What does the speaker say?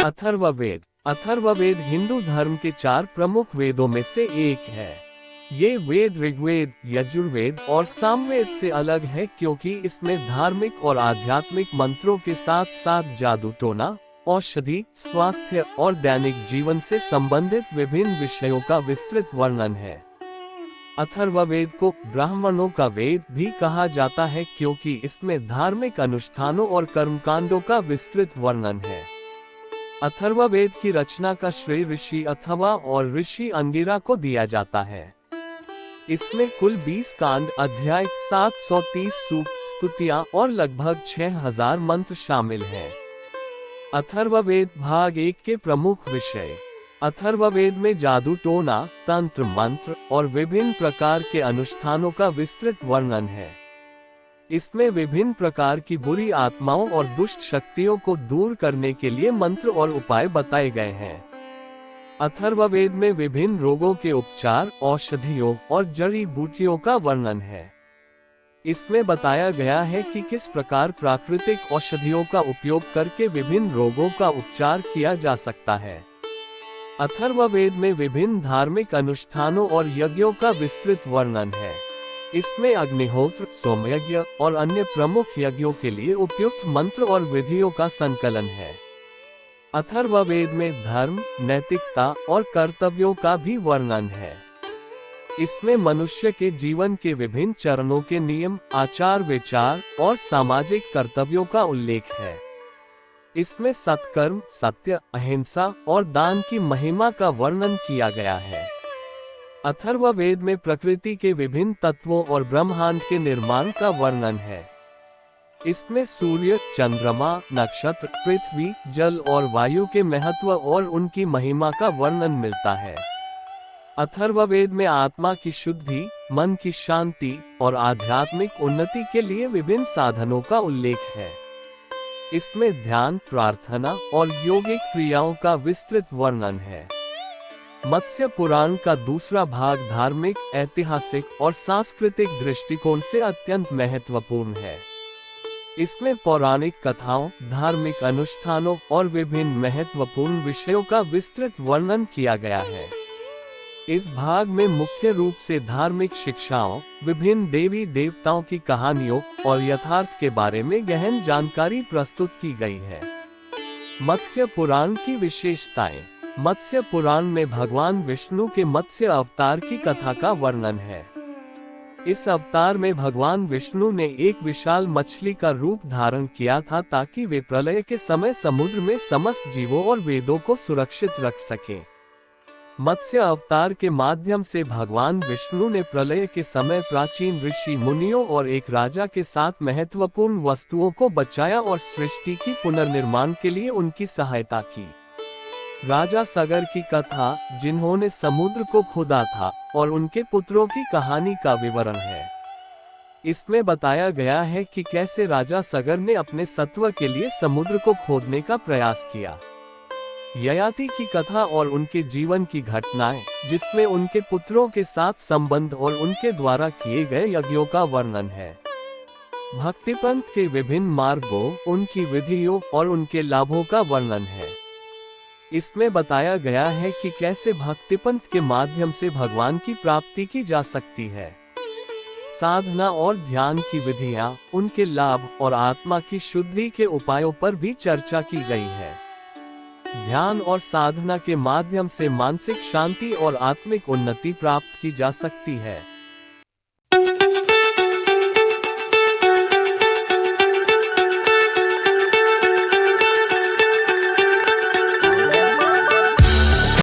अथर्ववेद। अथर्ववेद हिंदू धर्म के 4 प्रमुख वेदों में से एक है। ये वेद ऋग्वेद, यजुर्वेद और सामवेद से अलग है क्योंकि इसमें धार्मिक और आध्यात्मिक मंत्रों के साथ साथ जादू टोना, औषधि, स्वास्थ्य और दैनिक जीवन से संबंधित विभिन्न विषयों का विस्तृत वर्णन है। अथर्ववेद को ब्राह्मणों का वेद भी कहा जाता है क्योंकि इसमें धार्मिक अनुष्ठानों और कर्मकांडों का विस्तृत वर्णन है। अथर्ववेद की रचना का श्रेय ऋषि अथर्वा और ऋषि अंगिरा को दिया जाता है। इसमें कुल 20 कांड, अध्याय, 730 सूक्त, स्तुतियां और लगभग 6000 मंत्र शामिल हैं। अथर्ववेद भाग 1 के प्रमुख विषय। अथर्ववेद में जादू टोना, तंत्र मंत्र और विभिन्न प्रकार के अनुष्ठानों का विस्तृत वर्णन है। इसमें विभिन्न प्रकार की बुरी आत्माओं और दुष्ट शक्तियों को दूर करने के लिए मंत्र और उपाय बताए गए हैं। अथर्ववेद में विभिन्न रोगों के उपचार, औषधियों और जड़ी बूटियों का वर्णन है। इसमें बताया गया है कि किस प्रकार प्राकृतिक औषधियों का उपयोग करके विभिन्न रोगों का उपचार किया जा सकता है। अथर्ववेद में विभिन्न धार्मिक अनुष्ठानों और यज्ञों का विस्तृत वर्णन है। इसमें अग्निहोत्र, सोमयज्ञ और अन्य प्रमुख यज्ञों के लिए उपयुक्त मंत्र और विधियों का संकलन है। अथर्ववेद में धर्म, नैतिकता और कर्तव्यों का भी वर्णन है। इसमें मनुष्य के जीवन के विभिन्न चरणों के नियम, आचार विचार और सामाजिक कर्तव्यों का उल्लेख है। इसमें सत्कर्म, सत्य, अहिंसा और दान की महिमा का वर्णन किया गया है। अथर्ववेद में प्रकृति के विभिन्न तत्वों और ब्रह्मांड के निर्माण का वर्णन है। इसमें सूर्य, चंद्रमा, नक्षत्र, पृथ्वी, जल और वायु के महत्व और उनकी महिमा का वर्णन मिलता है। अथर्ववेद में आत्मा की शुद्धि, मन की शांति और आध्यात्मिक उन्नति के लिए विभिन्न साधनों का उल्लेख है। इसमें ध्यान, प्रार्थना और योगिक क्रियाओं का विस्तृत वर्णन है। मत्स्य पुराण का दूसरा भाग धार्मिक, ऐतिहासिक और सांस्कृतिक दृष्टिकोण से अत्यंत महत्वपूर्ण है। इसमें पौराणिक कथाओं, धार्मिक अनुष्ठानों और विभिन्न महत्वपूर्ण विषयों का विस्तृत वर्णन किया गया है। इस भाग में मुख्य रूप से धार्मिक शिक्षाओं, विभिन्न देवी देवताओं की कहानियों और यथार्थ के बारे में गहन जानकारी प्रस्तुत की गई है। मत्स्य पुराण की विशेषताएं। मत्स्य पुराण में भगवान विष्णु के मत्स्य अवतार की कथा का वर्णन है। इस अवतार में भगवान विष्णु ने एक विशाल मछली का रूप धारण किया था ताकि वे प्रलय के समय समुद्र में समस्त जीवों और वेदों को सुरक्षित रख सकें। मत्स्य अवतार के माध्यम से भगवान विष्णु ने प्रलय के समय प्राचीन ऋषि मुनियों और एक राजा के साथ महत्वपूर्ण वस्तुओं को बचाया और सृष्टि की पुनर्निर्माण के लिए उनकी सहायता की। राजा सगर की कथा, जिन्होंने समुद्र को खोदा था, और उनके पुत्रों की कहानी का विवरण है। इसमें बताया गया है कि कैसे राजा सगर ने अपने सत्व के लिए समुद्र को खोदने का प्रयास किया। ययाति की कथा और उनके जीवन की घटनाएं, जिसमें उनके पुत्रों के साथ संबंध और उनके द्वारा किए गए यज्ञों का वर्णन है। भक्तिपंथ के विभिन्न मार्गों, उनकी विधियों और उनके लाभों का वर्णन है। इसमें बताया गया है कि कैसे भक्तिपंथ के माध्यम से भगवान की प्राप्ति की जा सकती है। साधना और ध्यान की विधियां, उनके लाभ और आत्मा की शुद्धि के उपायों पर भी चर्चा की गई है। ध्यान और साधना के माध्यम से मानसिक शांति और आत्मिक उन्नति प्राप्त की जा सकती है।